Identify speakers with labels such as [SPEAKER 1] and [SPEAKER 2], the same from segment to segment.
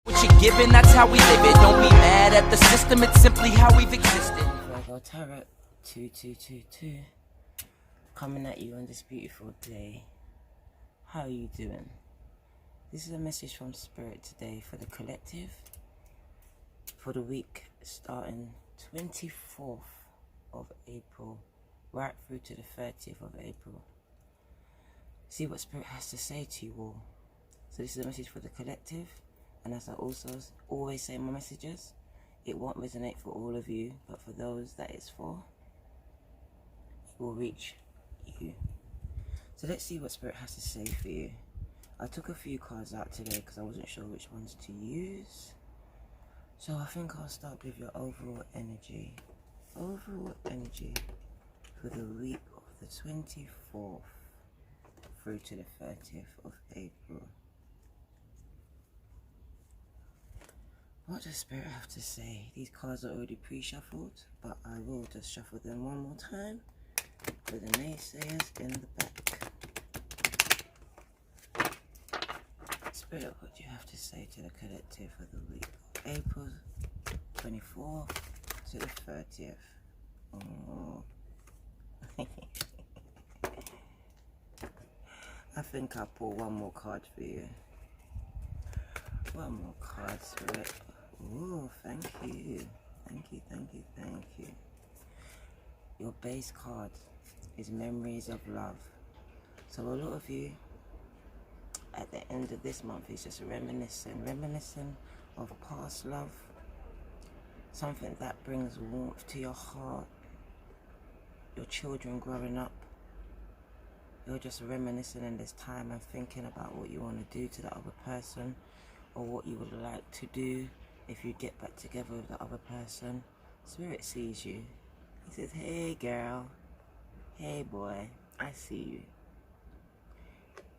[SPEAKER 1] What you're given, that's how we live it. Don't be mad at the system, it's simply how we've existed.
[SPEAKER 2] Virgo Tarot 2222 coming at you on this beautiful day. How are you doing? This is a message from Spirit today for the collective for the week starting 24th of April right through to the 30th of April. See what Spirit has to say to you all. So this is a message for the collective, and as I also always say in my messages, it won't resonate for all of you, but for those that it's for, it will reach you. So let's see what Spirit has to say for you. I took a few cards out today because I wasn't sure which ones to use. So I think I'll start with your overall energy. Overall energy for the week of the 24th through to the 30th of April. What does Spirit have to say? These cards are already pre-shuffled, but I will just shuffle them one more time for the naysayers in the back. Spirit, what do you have to say to the collective for the week of April 24th to the 30th? Oh. I think I'll pull one more card for you. One more card, Spirit. Oh, thank you. Thank you, thank you, thank you. Your base card is Memories of Love. So a lot of you, at the end of this month, is just reminiscing of past love. Something that brings warmth to your heart. Your children growing up. You're just reminiscing in this time and thinking about what you want to do to the other person, or what you would like to do if you get back together with the other person. Spirit sees you. He says, hey girl, hey boy, I see you.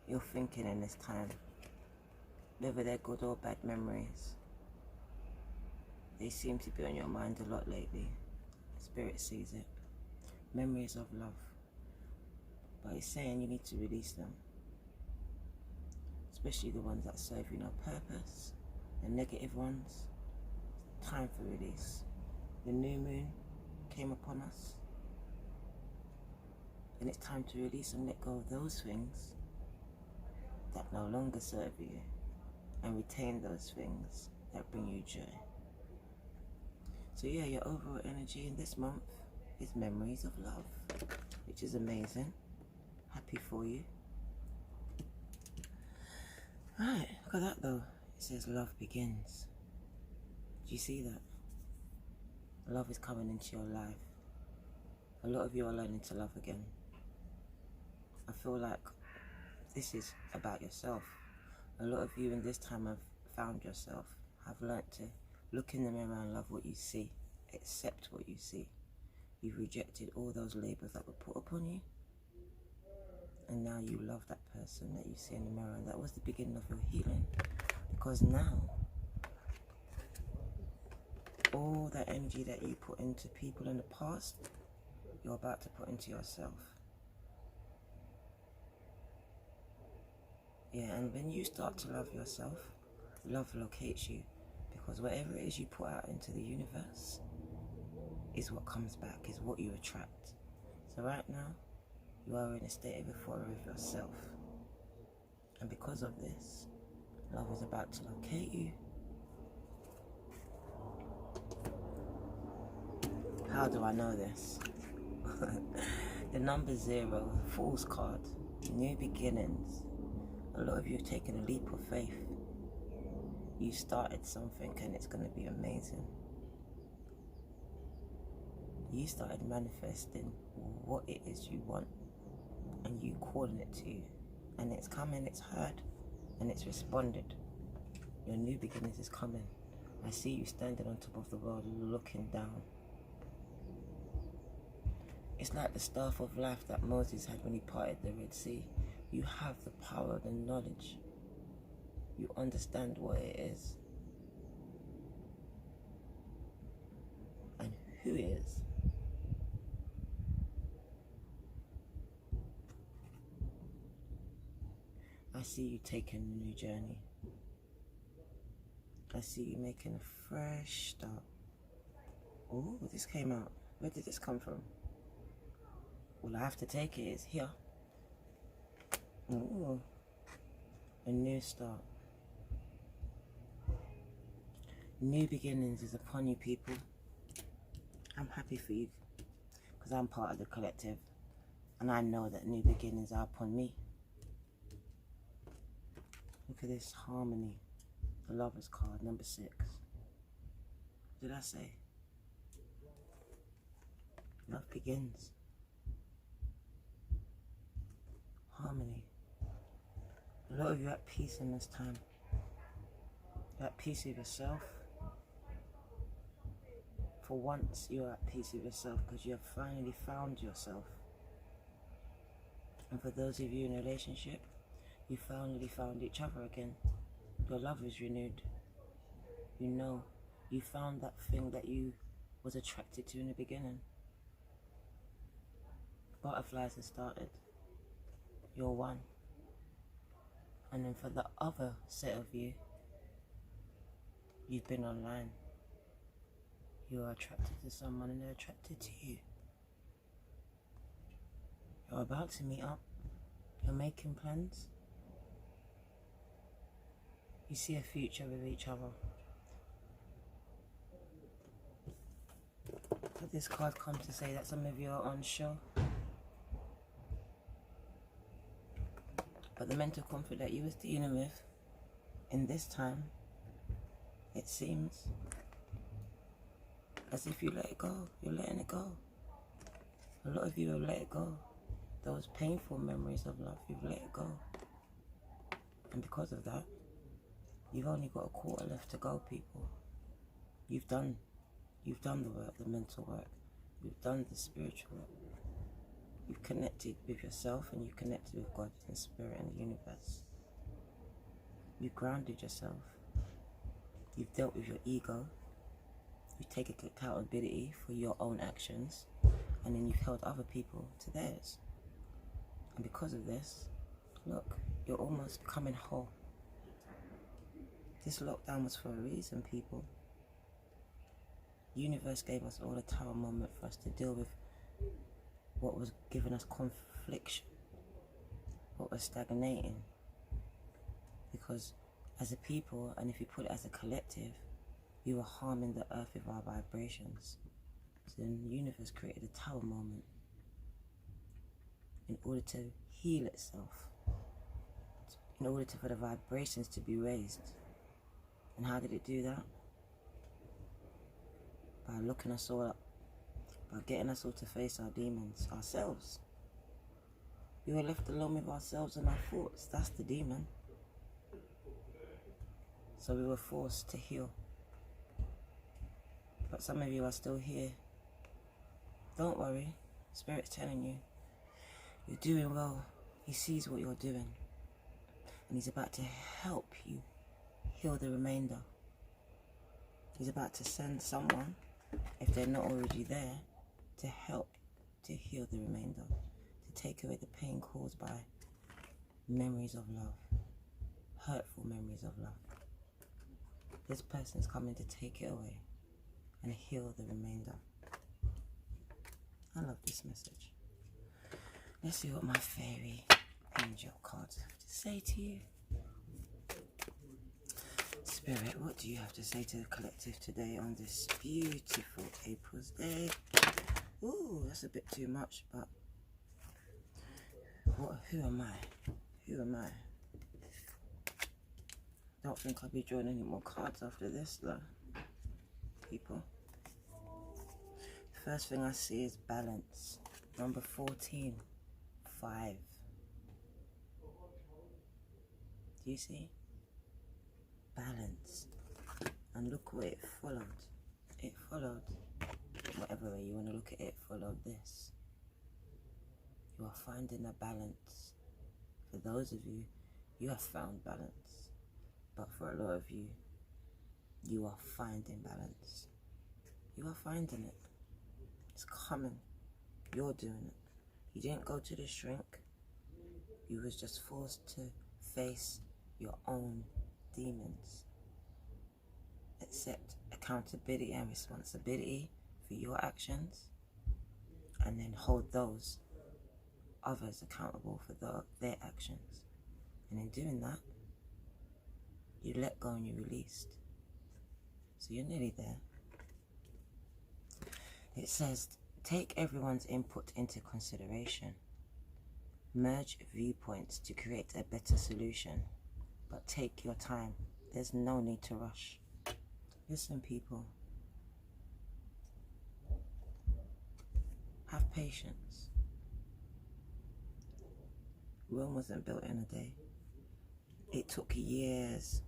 [SPEAKER 2] You're thinking in this time, whether they're good or bad memories. They seem to be on your mind a lot lately. Spirit sees it. Memories of love. But he's saying you need to release them. Especially the ones that serve you no purpose, the negative ones. Time for release. The new moon came upon us, and it's time to release and let go of those things that no longer serve you, and retain those things that bring you joy. So yeah, your overall energy in this month is Memories of Love, which is amazing. Happy for you. Right, look at that though. It says love begins. Do you see that? Love is coming into your life. A lot of you are learning to love again. I feel like this is about yourself. A lot of you in this time have found yourself, have learnt to look in the mirror and love what you see, accept what you see. You've rejected all those labels that were put upon you, and now you love that person that you see in the mirror, and that was the beginning of your healing. Because now, all that energy that you put into people in the past, you're about to put into yourself. Yeah, and when you start to love yourself, love locates you. Because whatever it is you put out into the universe is what comes back, is what you attract. So right now, you are in a state of euphoria with yourself. And because of this, love is about to locate you. How do I know this? The number 0, Fool's card, new beginnings. A lot of you have taken a leap of faith. You started something and it's going to be amazing. You started manifesting what it is you want, and you calling it to you, and it's coming, it's heard, and it's responded. Your new beginnings is coming. I see you standing on top of the world looking down. It's like the staff of life that Moses had when he parted the Red Sea. You have the power, the knowledge. You understand what it is and who it is. I see you taking a new journey. Let's see you making a fresh start. Oh, this came out. Where did this come from? Well, I have to take it. It's here. Ooh, a new start. New beginnings is upon you, people. I'm happy for you because I'm part of the collective, and I know that new beginnings are upon me. Look at this harmony. The Lovers card, number 6. What did I say? Love begins. Harmony. A lot of you are at peace in this time. You're at peace with yourself. For once, you're at peace with yourself because you have finally found yourself. And for those of you in a relationship, you finally found each other again. Your love is renewed. You know, you found that thing that you was attracted to in the beginning. Butterflies have started. You're one. And then for the other set of you, you've been online. You are attracted to someone and they're attracted to you. You're about to meet up. You're making plans. You see a future with each other. But this card comes to say that some of you are unsure. But the mental conflict that you was dealing with in this time, it seems as if you let it go. You're letting it go. A lot of you have let it go. Those painful memories of love, you've let it go. And because of that, you've only got a quarter left to go, people. You've done the work, the mental work. You've done the spiritual work. You've connected with yourself and you've connected with God and Spirit and the universe. You've grounded yourself. You've dealt with your ego. You've taken accountability for your own actions. And then you've held other people to theirs. And because of this, look, you're almost becoming whole. This lockdown was for a reason, people. The universe gave us all a tower moment for us to deal with what was giving us confliction, what was stagnating. Because as a people, and if you put it as a collective, we were harming the earth with our vibrations. So then the universe created a tower moment in order to heal itself, in order for the vibrations to be raised. And how did it do that? By looking us all up, by getting us all to face our demons, ourselves. We were left alone with ourselves and our thoughts. That's the demon. So we were forced to heal. But some of you are still here. Don't worry. Spirit's telling you, you're doing well. He sees what you're doing. And he's about to help you heal the remainder. He's about to send someone, if they're not already there, to help to heal the remainder, to take away the pain caused by memories of love, hurtful memories of love. This person is coming to take it away and heal the remainder. I love this message. Let's see what my fairy angel cards have to say to you. Spirit, what do you have to say to the collective today on this beautiful April's Day? Ooh, that's a bit too much, but who am I? Who am I? Don't think I'll be drawing any more cards after this, though, people. The first thing I see is balance. Number 14, 5. Do you see? Balance. And look where it followed. It followed, whatever way you want to look at it, followed this. You are finding a balance. For those of you, you have found balance. But for a lot of you, you are finding balance. You are finding it. It's coming. You're doing it. You didn't go to the shrink. You was just forced to face your own demons. accept accountability and responsibility for your actions, and then hold those others accountable for their actions. And in doing that, you let go and you released. So you're nearly there. It says, take everyone's input into consideration. Merge viewpoints to create a better solution. But take your time. There's no need to rush. Listen, people. Have patience. Rome wasn't built in a day. It took years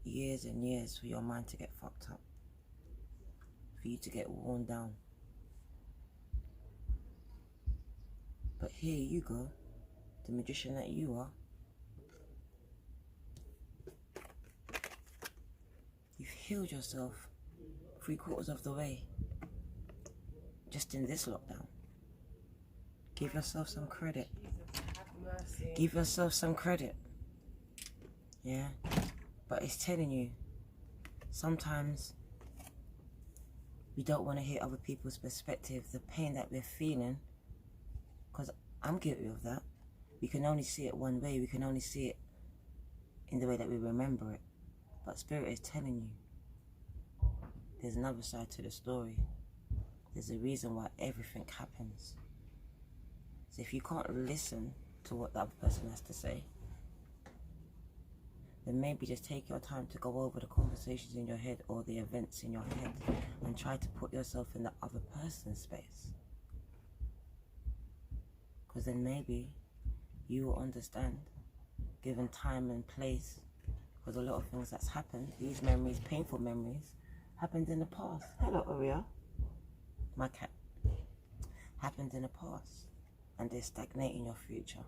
[SPEAKER 2] and years for your mind to get fucked up, for you to get worn down. But here you go, the magician that you are. You've healed yourself 3/4 of the way just in this lockdown. Give yourself some credit. Give yourself some credit. Yeah? But it's telling you, sometimes we don't want to hear other people's perspective, the pain that we're feeling, because I'm guilty of that. We can only see it one way. We can only see it in the way that we remember it. But Spirit is telling you, there's another side to the story. There's a reason why everything happens. So if you can't listen to what the other person has to say, then maybe just take your time to go over the conversations in your head or the events in your head and try to put yourself in the other person's space. Because then maybe you will understand, given time and place, because a lot of things that's happened, these memories, painful memories, happened in the past. Hello, Aria. My cat. Happened in the past. And they stagnate in your future.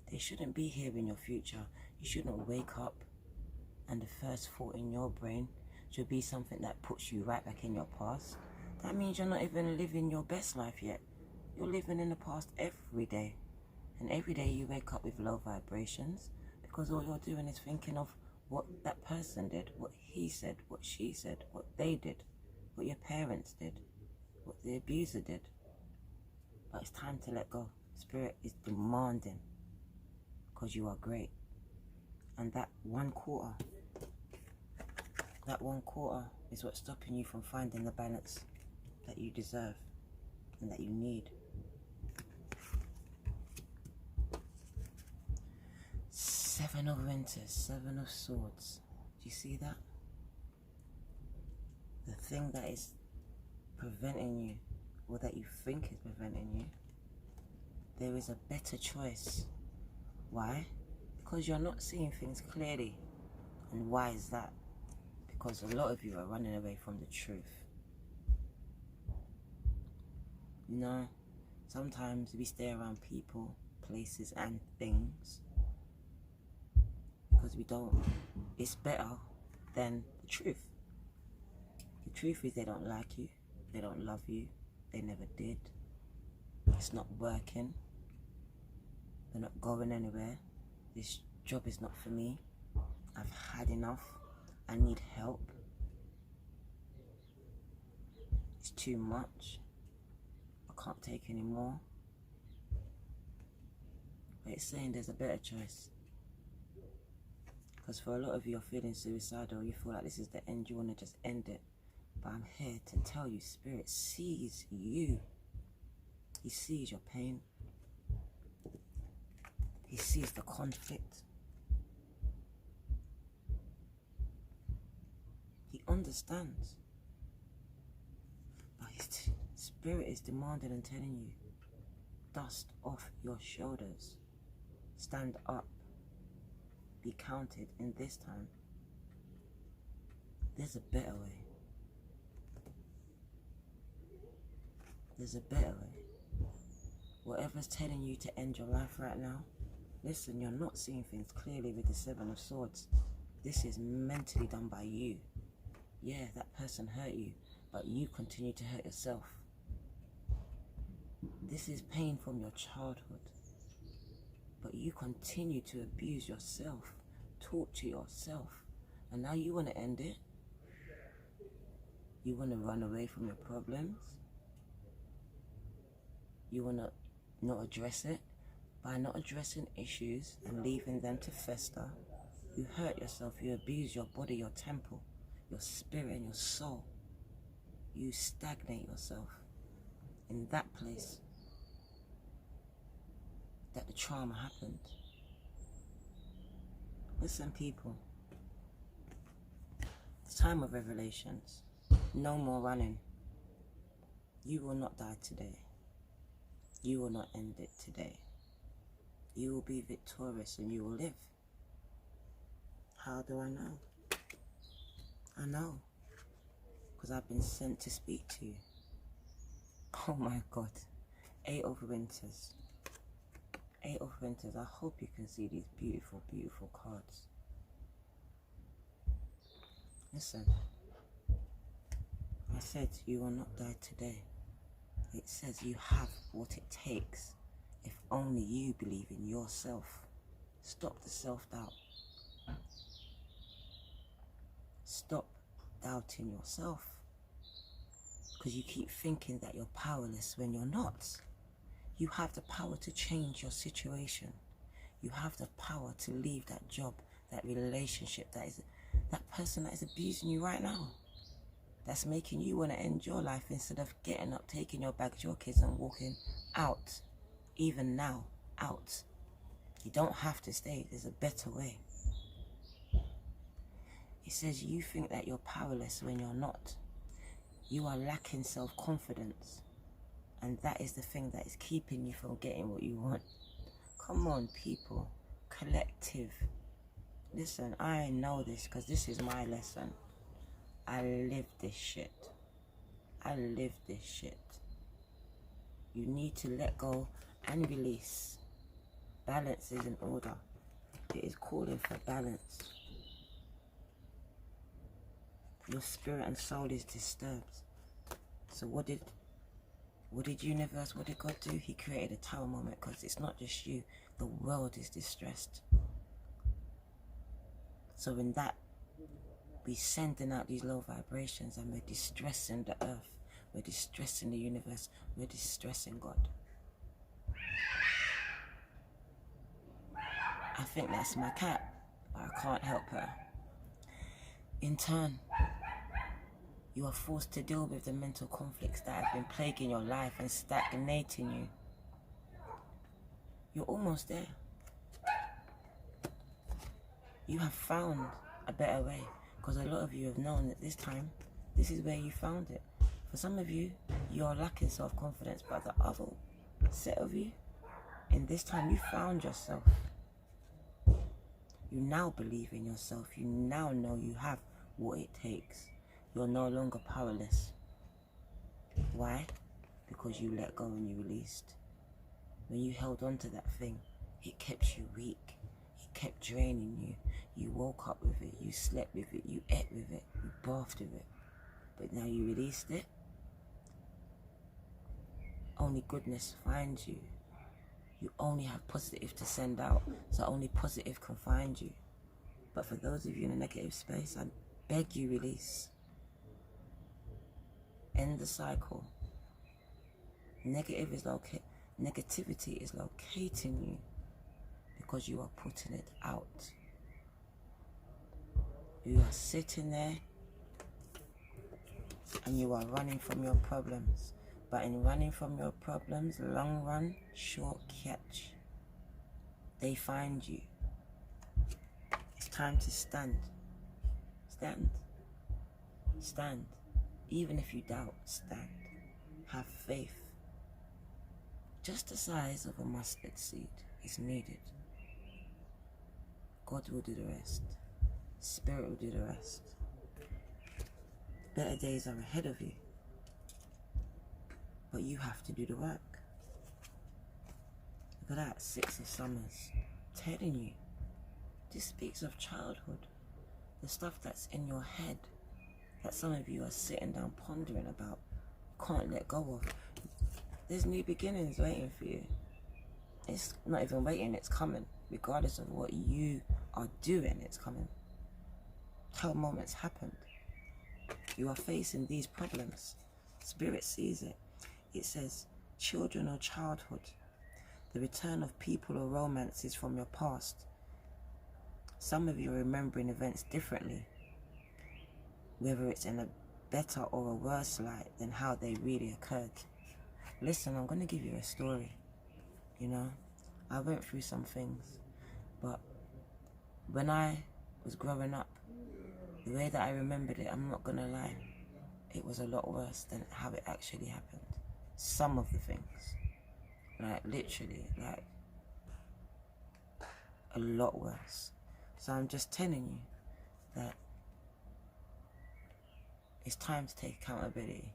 [SPEAKER 2] They shouldn't be here in your future. You shouldn't wake up and the first thought in your brain should be something that puts you right back in your past. That means you're not even living your best life yet. You're living in the past every day. And every day you wake up with low vibrations because all you're doing is thinking of what that person did, what he said, what she said, what they did, what your parents did, what the abuser did. But it's time to let go. Spirit is demanding, because you are great. And that 1/4 is what's stopping you from finding the balance that you deserve and that you need. 7 of Winters, 7 of Swords. Do you see that? The thing that is preventing you, or that you think is preventing you, there is a better choice. Why? Because you're not seeing things clearly. And why is that? Because a lot of you are running away from the truth. You know, sometimes we stay around people, places and things because we don't, it's better than the truth. The truth is they don't like you, they don't love you, they never did. It's not working. They're not going anywhere. This job is not for me. I've had enough. I need help. It's too much. I can't take any more. But it's saying there's a better choice. Because for a lot of you, you're feeling suicidal. You feel like this is the end. You want to just end it. But I'm here to tell you, Spirit sees you. He sees your pain. He sees the conflict. He understands. But his Spirit is demanding and telling you, dust off your shoulders. Stand up. Be counted in this time. There's a better way. There's a better way. Whatever's telling you to end your life right now, listen, you're not seeing things clearly with the 7 of Swords. This is mentally done by you. Yeah, that person hurt you, but you continue to hurt yourself. This is pain from your childhood, but you continue to abuse yourself, torture yourself, And now you want to end it. You want to run away from your problems. You want to not address it. By not addressing issues and leaving them to fester, you hurt yourself, you abuse your body, your temple, your spirit and your soul. You stagnate yourself in that place that the trauma happened. Listen, people, it's time of revelations. No more running. You will not die today. You will not end it today. You will be victorious and you will live. How do I know? I know. Because I've been sent to speak to you. Oh my God. 8 of Winters. 8 of Winters. I hope you can see these beautiful, beautiful cards. Listen. I said you will not die today. It says you have what it takes if only you believe in yourself. Stop the self-doubt. Stop doubting yourself. Because you keep thinking that you're powerless when you're not. You have the power to change your situation. You have the power to leave that job, that relationship, that person that is abusing you right now. That's making you want to end your life instead of getting up, taking your bags, your kids and walking out. Even now, out. You don't have to stay. There's a better way. It says you think that you're powerless when you're not. You are lacking self-confidence. And that is the thing that is keeping you from getting what you want. Come on, people. Collective. Listen, I know this because this is my lesson. I live this shit. I live this shit. You need to let go and release. Balance is in order. It is calling for balance. Your spirit and soul is disturbed. So what did universe, what did God do? He created a tower moment because it's not just you. The world is distressed. So in that, we're sending out these low vibrations and we're distressing the earth. We're distressing the universe. We're distressing God. I think that's my cat, but I can't help her. In turn, you are forced to deal with the mental conflicts that have been plaguing your life and stagnating you. You're almost there. You have found a better way. Because a lot of you have known that this time, this is where you found it. For some of you, you're lacking self-confidence, but the other set of you, in this time, you found yourself. You now believe in yourself. You now know you have what it takes. You're no longer powerless. Why? Because you let go and you released. When you held on to that thing, it kept you weak. It kept draining you. You woke up with it, you slept with it, you ate with it, you bathed with it. But now you released it. Only goodness finds you. You only have positive to send out, so only positive can find you. But for those of you in a negative space, I beg you release. End the cycle. Negativity is locating you because you are putting it out. You are sitting there and you are running from your problems. But in running from your problems, long run, short catch. They find you. It's time to stand. Stand. Stand. Even if you doubt, stand. Have faith. Just the size of a mustard seed is needed. God will do the rest. Spirit will do the rest. Better days are ahead of you. But you have to do the work. Look at that, 6 of Summers. Telling you. This speaks of childhood. The stuff that's in your head that some of you are sitting down pondering about. Can't let go of. There's new beginnings waiting for you. It's not even waiting, it's coming. Regardless of what you are doing, it's coming. how moments happened. You are facing these problems. Spirit sees it. It says, children or childhood, the return of people or romances from your past. Some of you are remembering events differently, whether it's in a better or a worse light than how they really occurred. Listen, I'm going to give you a story. You know, I went through some things, but when I was growing up, the way that I remembered it, I'm not going to lie, it was a lot worse than how it actually happened. Some of the things, like literally, like a lot worse. So I'm just telling you that it's time to take accountability.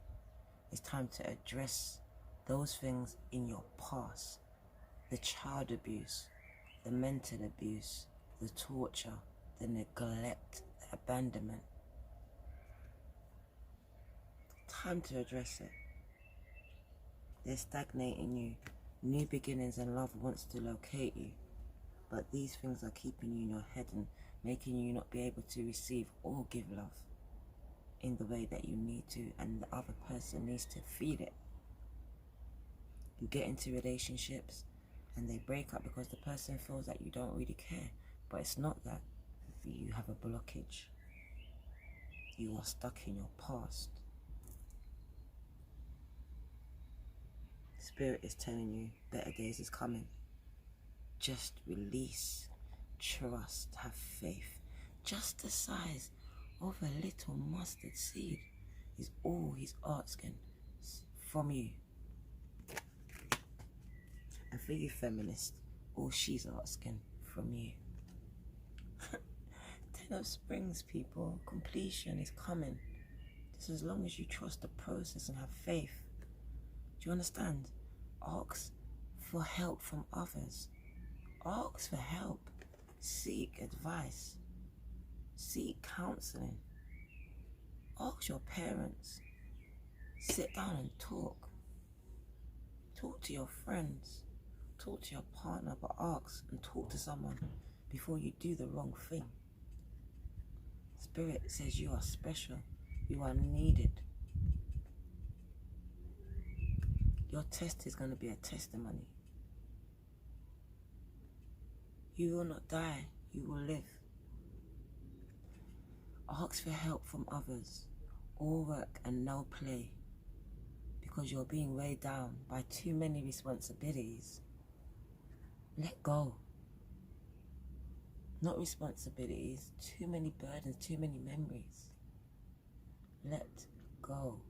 [SPEAKER 2] It's time to address those things in your past. The child abuse, the mental abuse, the torture, the neglect, the abandonment. Time to address it. They're stagnating you. New beginnings and love wants to locate you. But these things are keeping you in your head and making you not be able to receive or give love in the way that you need to, and the other person needs to feel it. You get into relationships and they break up because the person feels that you don't really care. But it's not that. You have a blockage. You are stuck in your past. Spirit is telling you better days is coming. Just release, trust, have faith. Just the size of a little mustard seed is all he's asking from you. And for you feminists, all she's asking from you. 10 of Springs, people. Completion is coming. Just as long as you trust the process and have faith. Do you understand? Ask for help from others. Ask for help. Seek advice. Seek counseling. Ask your parents. Sit down and talk. Talk to your friends. Talk to your partner, but ask and talk to someone before you do the wrong thing. Spirit says you are special. You are needed. Your test is going to be a testimony. You will not die. You will live. Ask for help from others. All work and no play. Because you're being weighed down by too many responsibilities. Let go. Not responsibilities, too many burdens, too many memories. Let go.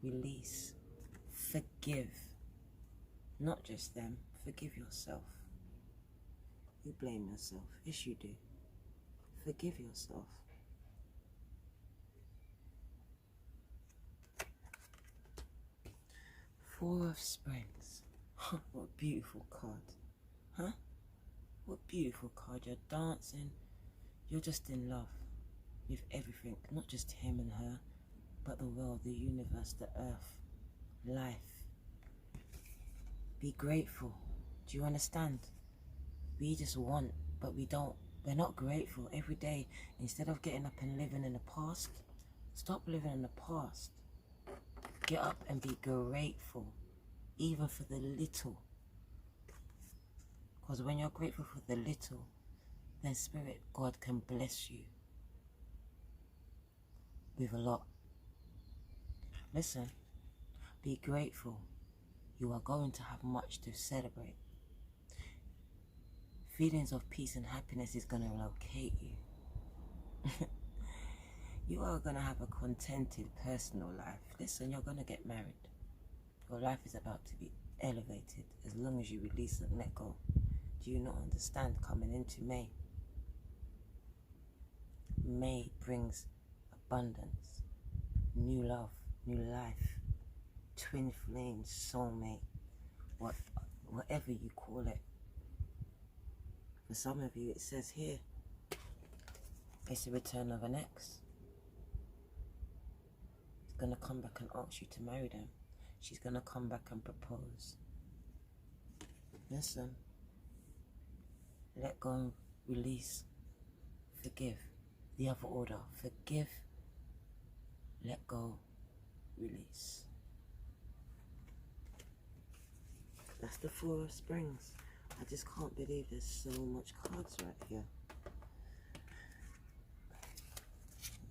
[SPEAKER 2] Release. Forgive. Not just them, forgive yourself. You blame yourself. Yes, you do. Forgive yourself. Four of Springs. What a beautiful card. Huh? What a beautiful card. You're dancing. You're just in love with everything. Not just him and her, but the world, the universe, the earth, life. Be grateful. Do you understand? We just want, but we don't. We're not grateful every day. Instead of getting up and living in the past, stop living in the past. Get up and be grateful, even for the little. Because when you're grateful for the little, then Spirit, God can bless you with a lot. Listen, be grateful. You are going to have much to celebrate. Feelings of peace and happiness is going to locate you. You are going to have a contented personal life. Listen, you're going to get married. Your life is about to be elevated as long as you release and let go. Do you not understand? Coming into May? May brings abundance, new love, new life, twin flames, soulmate, whatever you call it. For some of you, it says here, it's the return of an ex. He's going to come back and ask you to marry them. She's going to come back and propose. Listen, let go, release, forgive. the other order. Forgive, let go, release. That's the Four of Springs. I just can't believe there's so much cards right here.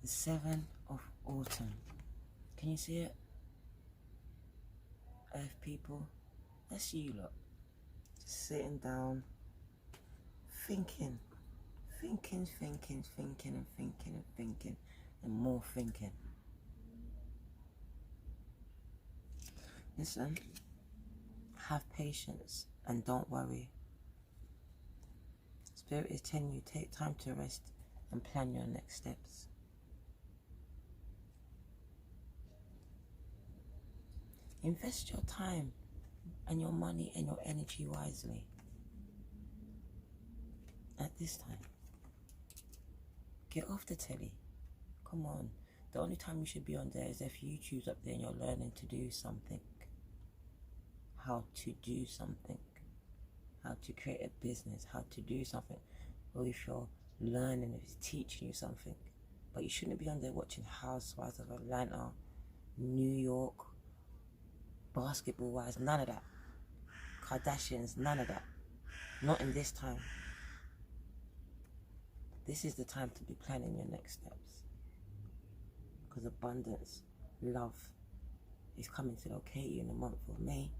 [SPEAKER 2] The Seven of Autumn. Can you see it? Earth people. That's you lot. Just sitting down, thinking, and more thinking. Listen, have patience and don't worry. Spirit is telling you, take time to rest and plan your next steps. Invest your time and your money and your energy wisely at this time. Get off the telly. Come on. The only time you should be on there is if YouTube's up there and you're learning to do something. How to do something. How to create a business. How to do something. Or if you're learning, if it's teaching you something. But you shouldn't be on there watching Housewives of Atlanta, New York, Basketball Wives, none of that. Kardashians, none of that. Not in this time. This is the time to be planning your next steps. Because abundance, love, is coming to locate you in the month of May.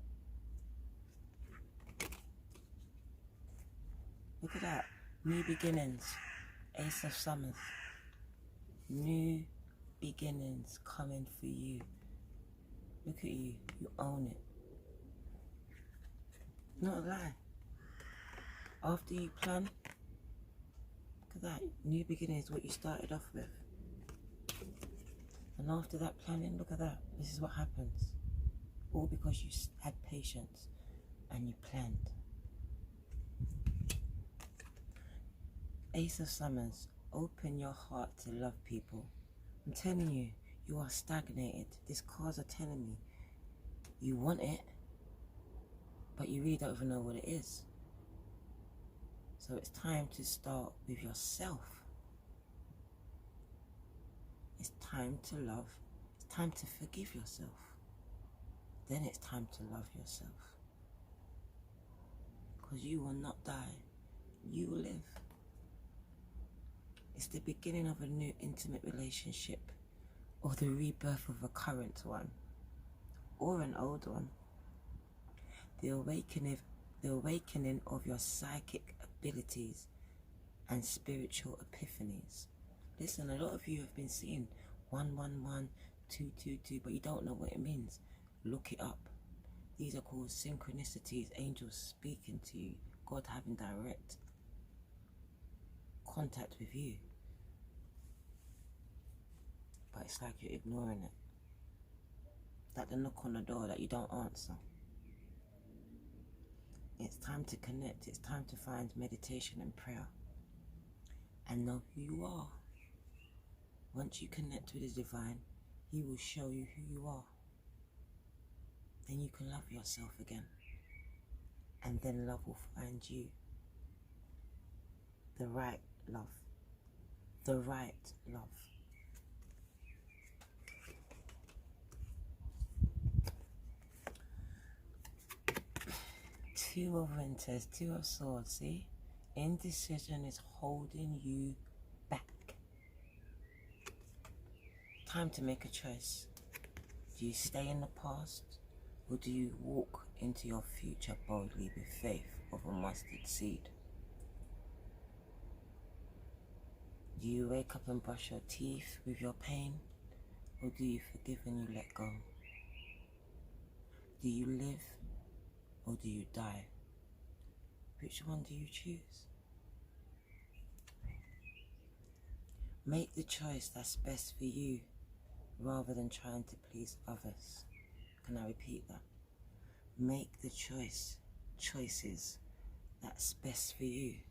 [SPEAKER 2] Look at that. New beginnings. Ace of Summers. New beginnings coming for you. Look at you. You own it. Not a lie. After you plan, look at that. New beginning is what you started off with. And after that planning, look at that. This is what happens. All because you had patience and you planned. Ace of Summers. Open your heart to love people. I'm telling you, you are stagnated. These cards are telling me you want it, but you really don't even know what it is. So it's time to start with yourself. It's time to love. It's time to forgive yourself. Then it's time to love yourself. Because you will not die. You will live. It's the beginning of a new intimate relationship, or the rebirth of a current one, or an old one. The awakening of your psychic abilities and spiritual epiphanies. Listen, a lot of you have been seeing 111, 222, but you don't know what it means. Look it up. These are called synchronicities, angels speaking to you, God having direct contact with you. But it's like you're ignoring it. Like the knock on the door that you don't answer. It's time to connect. It's time to find meditation and prayer. And know who you are. Once you connect with the divine, he will show you who you are. Then you can love yourself again. And then love will find you. The right love. The right love. Two of Winters, Two of Swords, see? Indecision is holding you back. Time to make a choice. Do you stay in the past, or do you walk into your future boldly with faith of a mustard seed? Do you wake up and brush your teeth with your pain, or do you forgive and you let go? Do you live, or do you die? Which one do you choose? Make the choice that's best for you, rather than trying to please others. Can I repeat that? Make the choices that's best for you,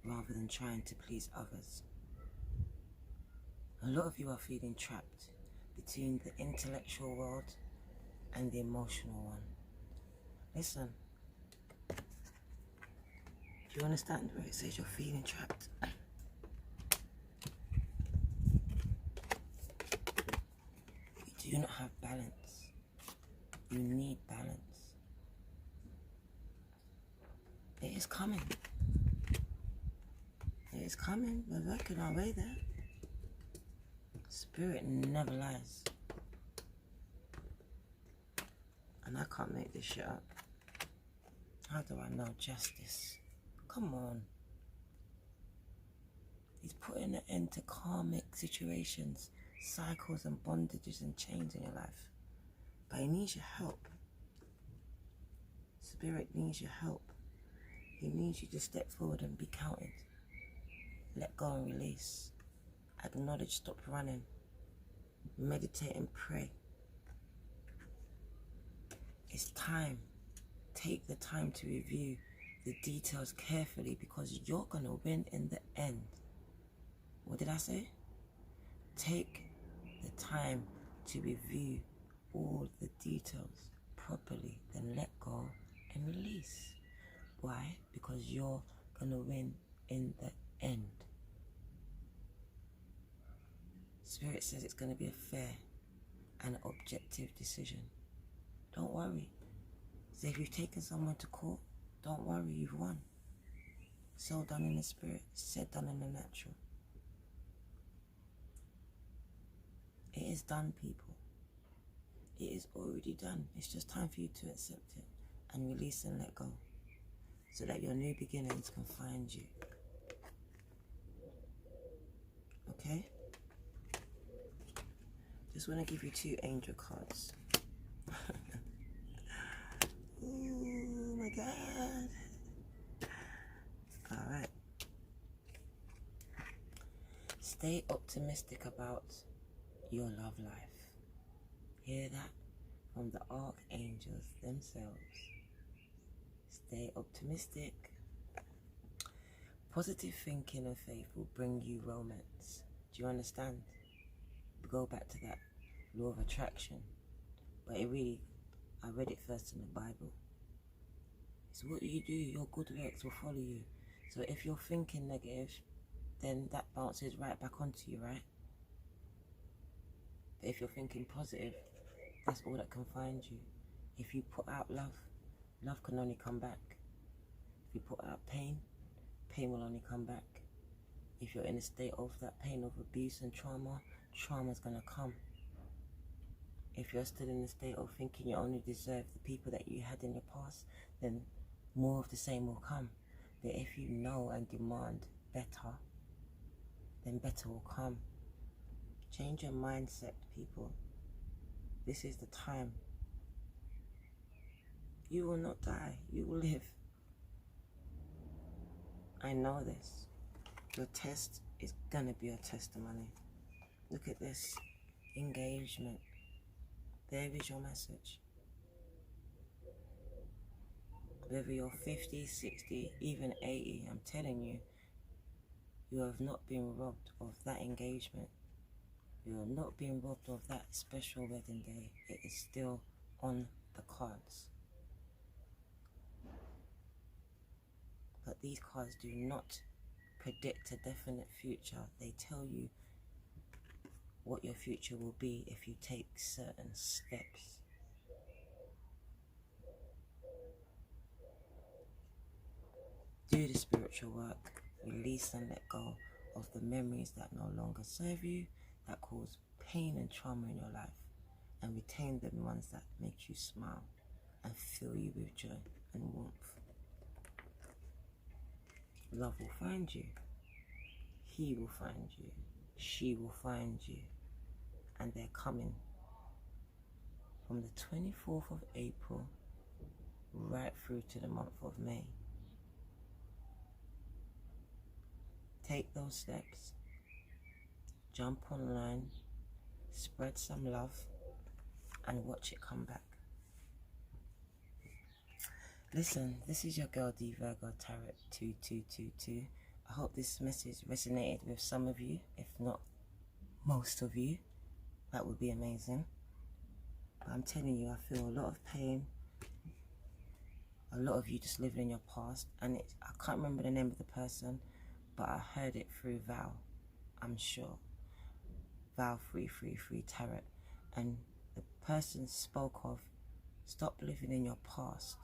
[SPEAKER 2] rather than trying to please others. A lot of you are feeling trapped between the intellectual world and the emotional one. Listen, do you understand where it says you're feeling trapped? Do you not have balance? You need balance. It is coming. It is coming. We're working our way there. Spirit never lies. And I can't make this shit up. How do I know justice? Come on. He's putting an end to karmic situations, cycles and bondages and chains in your life. But he needs your help. Spirit needs your help. He needs you to step forward and be counted. Let go and release. Acknowledge, stop running. Meditate and pray. It's time. Take the time to review the details carefully because you're going to win in the end. What did I say? Take the time to review all the details properly, then let go and release. Why? Because you're going to win in the end. Spirit says it's going to be a fair and objective decision. Don't worry. So if you've taken someone to court, don't worry, you've won. So done in the spirit, said done in the natural. It is done, people. It is already done. It's just time for you to accept it and release and let go so that your new beginnings can find you. Okay? Just want to give you 2 angel cards. Oh my God. Alright. Stay optimistic about your love life. Hear that? From the archangels themselves. Stay optimistic. Positive thinking and faith will bring you romance. Do you understand? Go back to that law of attraction. But it really, I read it first in the Bible. It's what you do, your good works will follow you. So if you're thinking negative, then that bounces right back onto you, right? But if you're thinking positive, that's all that can find you. If you put out love, love can only come back. If you put out pain, pain will only come back. If you're in a state of that pain of abuse and trauma, trauma's gonna come. If you're still in a state of thinking you only deserve the people that you had in your past, then more of the same will come. But if you know and demand better, then better will come. Change your mindset, people. This is the time. You will not die. You will live. I know this. Your test is gonna be a testimony. Look at this. Engagement. There is your message. Whether you're 50, 60, even 80, I'm telling you, you have not been robbed of that engagement. You are not being robbed of that special wedding day. It is still on the cards. But these cards do not predict a definite future. They tell you what your future will be if you take certain steps. Do the spiritual work. Release and let go of the memories that no longer serve you, that cause pain and trauma in your life, and retain the ones that make you smile and fill you with joy and warmth. Love will find you. He will find you. She will find you. And they're coming from the 24th of April right through to the month of May. Take those steps. Jump online, spread some love, and watch it come back. Listen, this is your girl D Virgo Tarot 2222. I hope this message resonated with some of you, if not most of you. That would be amazing. But I'm telling you, I feel a lot of pain. A lot of you just living in your past, and I can't remember the name of the person, but I heard it through Val, I'm sure. Val 333 Tarot, and The person spoke of, stop living in your past.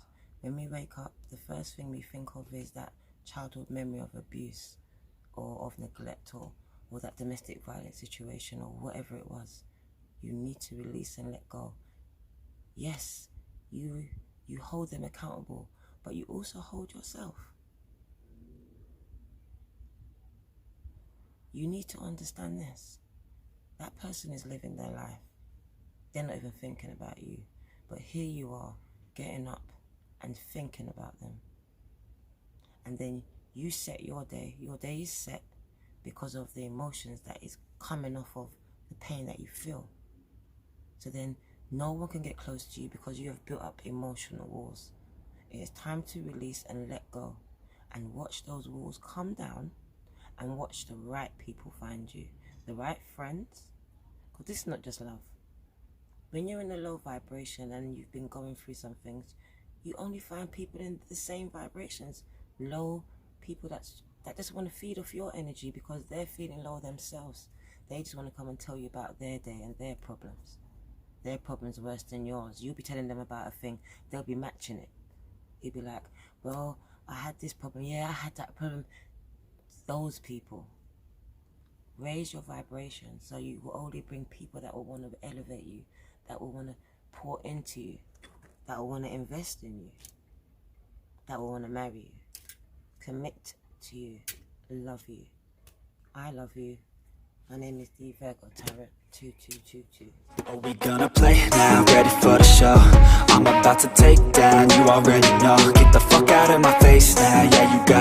[SPEAKER 2] When we wake up, the first thing we think of is that childhood memory of abuse or of neglect or that domestic violence situation or whatever it was. You need to release and let go. Yes, you hold them accountable, but you also hold yourself. You need to understand this. That person is living their life. They're not even thinking about you. But here you are, getting up and thinking about them. And then you set your day. Your day is set because of the emotions that is coming off of the pain that you feel. So then no one can get close to you because you have built up emotional walls. It is time to release and let go and watch those walls come down and watch the right people find you, the right friends. Because this is not just love. When you're in a low vibration and you've been going through some things, you only find people in the same vibrations. Low people that just want to feed off your energy because they're feeling low themselves. They just want to come and tell you about their day and their problems. Their problem's worse than yours. You'll be telling them about a thing, they'll be matching it. You'll be like, well, I had this problem, yeah, I had that problem. Those people. Raise your vibration so you will only bring people that will want to elevate you, that will want to pour into you, that will want to invest in you, that will want to marry you, commit to you, love you. I love you. My name is the Virgo Tarot 2222.
[SPEAKER 3] Are we gonna play now? Ready for the show? I'm about to take down, you already know. Get the fuck out of my face now, yeah, you got it.